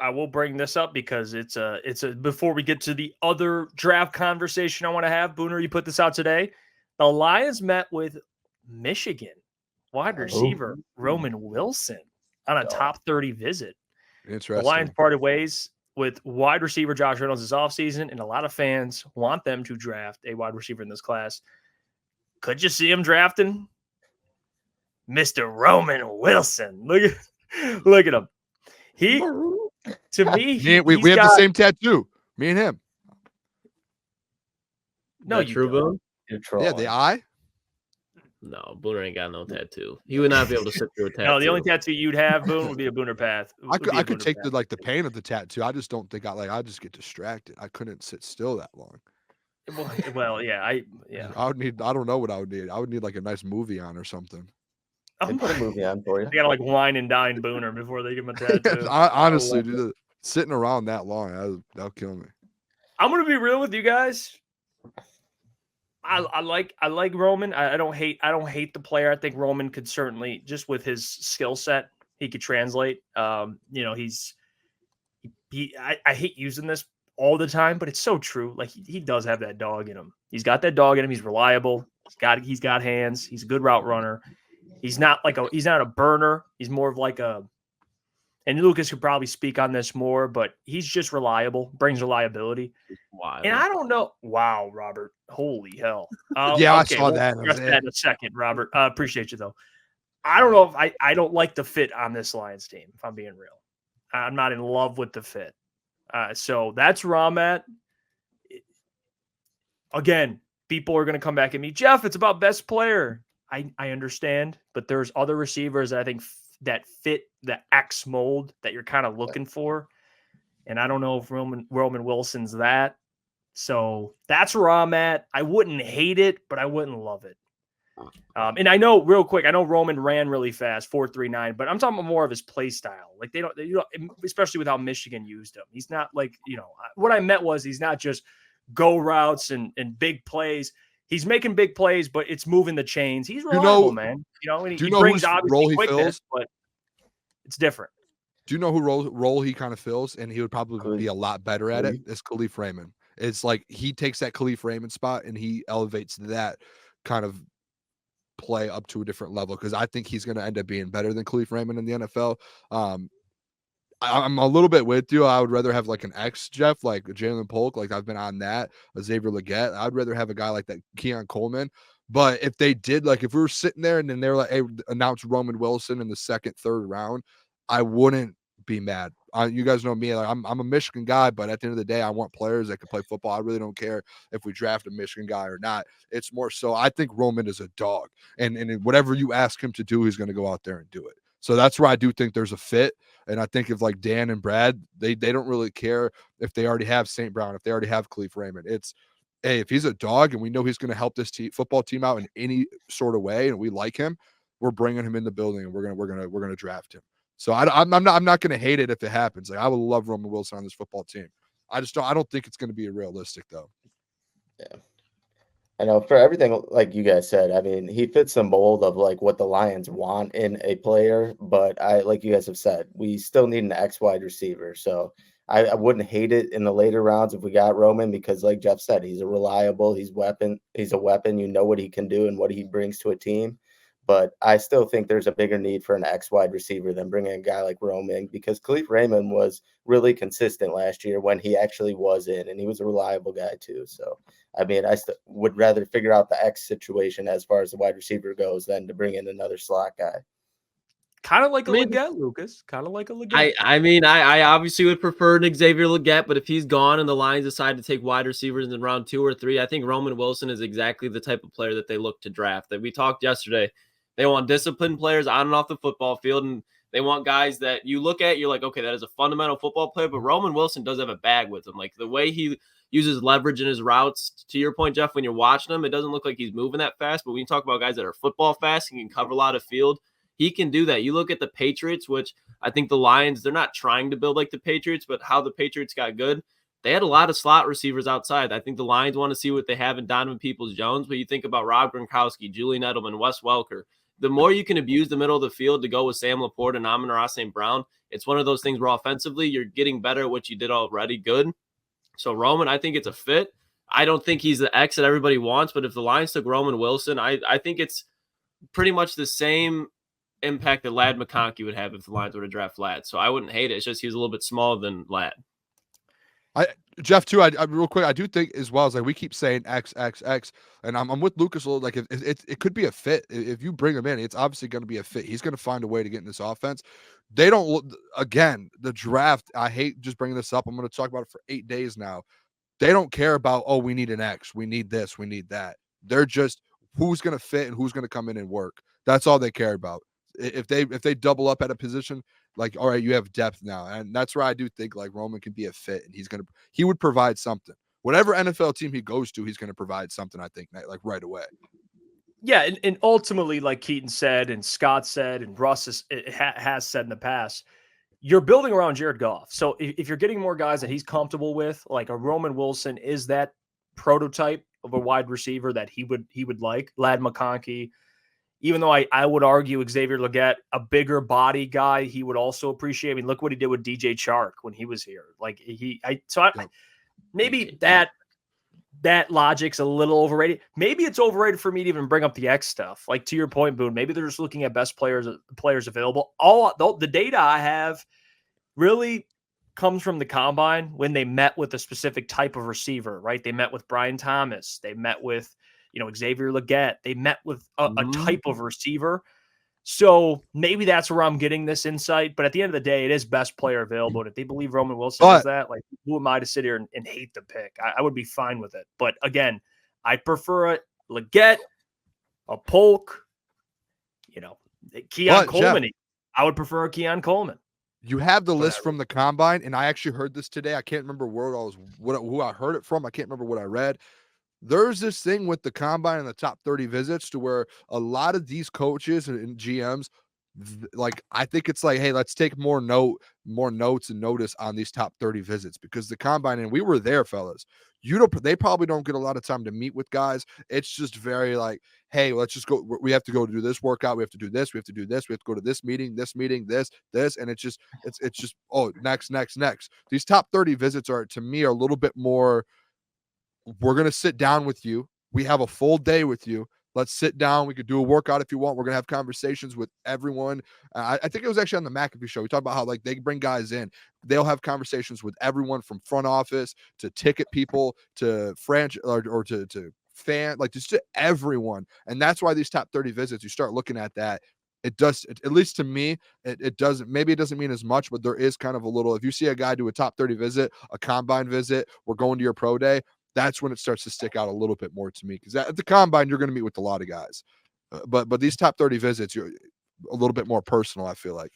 I will bring this up because it's a before we get to the other draft conversation I want to have. Booner, you put this out today. The Lions met with Michigan wide receiver Roman Wilson on a top 30 visit. The Lions Interesting. parted ways with wide receiver Josh Reynolds this offseason, and a lot of fans want them to draft a wide receiver in this class. Could you see him drafting Mr. Roman Wilson? Look at him. He, to me, we have the same tattoo. Me and him. No, you true, don't. Yeah, the eye. No, Booner ain't got no tattoo. He would not be able to sit through a tattoo. No, the only tattoo you'd have, Boone, would be a Booner path. I could take the pain of the tattoo. I just don't think I just get distracted. I couldn't sit still that long. Well, yeah. I would need. I don't know what I would need. I would need like a nice movie on or something. I'll put a movie on for you. They gotta like wine and dine Booner before they give him a tattoo. Honestly, dude, sitting around that long, that'll kill me. I'm gonna be real with you guys. I like Roman. I don't hate the player. I think Roman could certainly, just with his skill set, he could translate. I hate using this all the time, but it's so true. Like he does have that dog in him. He's got that dog in him. He's reliable. He's got hands. He's a good route runner. He's not a burner. He's more of like a, and Lucas could probably speak on this more, but he's just reliable, brings reliability. Wow. And I don't know. Wow, Robert. Holy hell. Yeah, I saw that. We'll that in a second, Robert. Appreciate you, though. I don't know if I don't like the fit on this Lions team, if I'm being real. I'm not in love with the fit. So that's where I'm at. Again, people are going to come back at me. Jeff, it's about best player. I understand, but there's other receivers that I think that fit the X mold that you're kind of looking for. And I don't know if Roman Wilson's that. So that's where I'm at. I wouldn't hate it, but I wouldn't love it. And I know real quick, I know Roman ran really fast, 4.39, but I'm talking about more of his play style. Like they don't, especially with how Michigan used him. He's not like, what I meant was he's not just go routes and big plays. He's making big plays, but it's moving the chains. He's reliable, man. And he brings obviously quickness, but it's different. Do you know who role he kind of fills? And he would probably be a lot better at it. Is Khalif Raymond. It's like he takes that Khalif Raymond spot and he elevates that kind of play up to a different level, because I think he's going to end up being better than Khalif Raymond in the NFL. I'm a little bit with you. I would rather have like an ex Jeff, like Jalen Polk, like I've been on that, a Xavier Legette. I'd rather have a guy like that, Keon Coleman. But if they did, like if we were sitting there and then they were like, hey, announce Roman Wilson in the second, third round, I wouldn't be mad. You guys know me. Like I'm a Michigan guy, but at the end of the day, I want players that can play football. I really don't care if we draft a Michigan guy or not. It's more so I think Roman is a dog, and whatever you ask him to do, he's going to go out there and do it. So that's where I do think there's a fit. And I think if like Dan and Brad, they don't really care if they already have St. Brown, if they already have Khalif Raymond. It's, hey, if he's a dog and we know he's going to help this football team out in any sort of way, and we like him, we're bringing him in the building and we're gonna draft him. So I'm not going to hate it if it happens. Like I would love Roman Wilson on this football team. I don't think it's going to be realistic though. Yeah. I know for everything, like you guys said, I mean, he fits the mold of like what the Lions want in a player, but like you guys have said, we still need an X wide receiver. So I wouldn't hate it in the later rounds if we got Roman, because like Jeff said, he's a reliable, he's a weapon. You know what he can do and what he brings to a team. But I still think there's a bigger need for an X wide receiver than bringing a guy like Roman, because Khalif Raymond was really consistent last year when he actually was in, and he was a reliable guy too. So, I mean, I would rather figure out the X situation as far as the wide receiver goes than to bring in another slot guy. Kind of like a Legette, Lucas. Kind of like a Legette. I mean, I obviously would prefer an Xavier Legette, but if he's gone and the Lions decide to take wide receivers in round 2 or 3, I think Roman Wilson is exactly the type of player that they look to draft. That we talked yesterday. They want disciplined players on and off the football field, and they want guys that you look at, you're like, okay, that is a fundamental football player, but Roman Wilson does have a bag with him. Like the way he uses leverage in his routes, to your point, Jeff, when you're watching him, it doesn't look like he's moving that fast, but when you talk about guys that are football fast and can cover a lot of field, he can do that. You look at the Patriots, which I think the Lions, they're not trying to build like the Patriots, but how the Patriots got good, they had a lot of slot receivers outside. I think the Lions want to see what they have in Donovan Peoples-Jones, but you think about Rob Gronkowski, Julian Edelman, Wes Welker, the more you can abuse the middle of the field to go with Sam Laporte and Amon-Ra St. Brown, it's one of those things where offensively you're getting better at what you did already. Good. So Roman, I think it's a fit. I don't think he's the X that everybody wants, but if the Lions took Roman Wilson, I think it's pretty much the same impact that Ladd McConkey would have if the Lions were to draft Ladd. So I wouldn't hate it. It's just he's a little bit smaller than Ladd. Jeff, too, I real quick, I do think as well as like we keep saying X, and I'm with Lucas a little. Like it could be a fit if you bring him in. It's obviously going to be a fit. He's going to find a way to get in this offense. They don't again the draft. I hate just bringing this up. I'm going to talk about it for 8 days now. They don't care about we need an X, we need this, we need that. They're just who's going to fit and who's going to come in and work. That's all they care about. If they double up at a position, like, all right, you have depth now. And that's where I do think like Roman can be a fit and he would provide something. Whatever NFL team he goes to, he's going to provide something, I think, like right away. Yeah. And ultimately, like Keaton said, and Scott said, and Russ has said in the past, you're building around Jared Goff. So if you're getting more guys that he's comfortable with, like a Roman Wilson is that prototype of a wide receiver that he would like. Ladd McConkey, even though I would argue Xavier Legette, a bigger body guy, he would also appreciate. I mean, look what he did with DJ Chark when he was here. Like maybe that logic's a little overrated. Maybe it's overrated for me to even bring up the X stuff. Like to your point, Boone, maybe they're just looking at best players available. All the data I have really comes from the combine when they met with a specific type of receiver, right? They met with Brian Thomas. They met with Xavier Legette. They met with a type of receiver. So maybe that's where I'm getting this insight. But at the end of the day, it is best player available. And if they believe Roman Wilson is that, like, who am I to sit here and hate the pick? I would be fine with it. But again, I prefer a Legette, a Polk, Keon Coleman. Jeff, I would prefer a Keon Coleman. You have the list from the combine, and I actually heard this today. I can't remember who I heard it from. I can't remember what I read. There's this thing with the combine and the top 30 visits to where a lot of these coaches and GMs, like, I think it's like, hey, let's take more notes and notice on these top 30 visits because the combine, and we were there, fellas. They probably don't get a lot of time to meet with guys. It's just very like, hey, let's just go. We have to go do this workout. We have to do this. We have to do this. We have to go to this meeting, this, and it's just next. These top 30 visits are, to me, are a little bit more. We're going to sit down with you. We have a full day with you. Let's sit down. We could do a workout if you want. We're going to have conversations with everyone. I think it was actually on the McAfee show. We talked about how like they bring guys in. They'll have conversations with everyone from front office to ticket people to franchise or to fan, like just to everyone. And that's why these top 30 visits, you start looking at that. It does, at least to me, it doesn't, maybe it doesn't mean as much, but there is kind of a little, if you see a guy do a top 30 visit, a combine visit, we're going to your pro day, that's when it starts to stick out a little bit more to me. Because at the combine, you're going to meet with a lot of guys. But these top 30 visits, you're a little bit more personal, I feel like.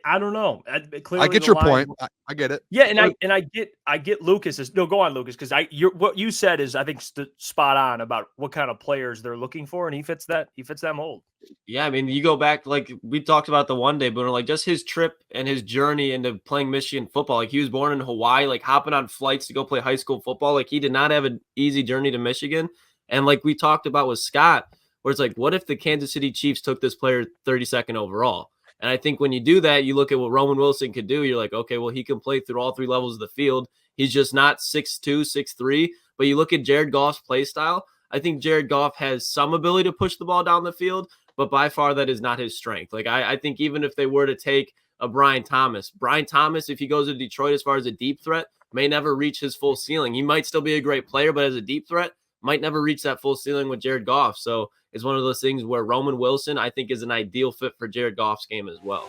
I don't know. I get your point. I get it. Yeah, and I get Lucas's. No, go on, Lucas, because what you said is I think spot on about what kind of players they're looking for, and he fits that mold. Yeah, I mean, you go back, like we talked about the one day, Booner, like just his trip and his journey into playing Michigan football. Like he was born in Hawaii, like hopping on flights to go play high school football. Like he did not have an easy journey to Michigan. And like we talked about with Scott, where it's like, what if the Kansas City Chiefs took this player 32nd overall? And I think when you do that, you look at what Roman Wilson could do. You're like, okay, well, he can play through all three levels of the field. He's just not 6'2", 6'3". But you look at Jared Goff's play style. I think Jared Goff has some ability to push the ball down the field, but by far that is not his strength. Like I think even if they were to take a Brian Thomas, if he goes to Detroit as far as a deep threat, may never reach his full ceiling. He might still be a great player, but as a deep threat, might never reach that full ceiling with Jared Goff. So it's one of those things where Roman Wilson, I think, is an ideal fit for Jared Goff's game as well.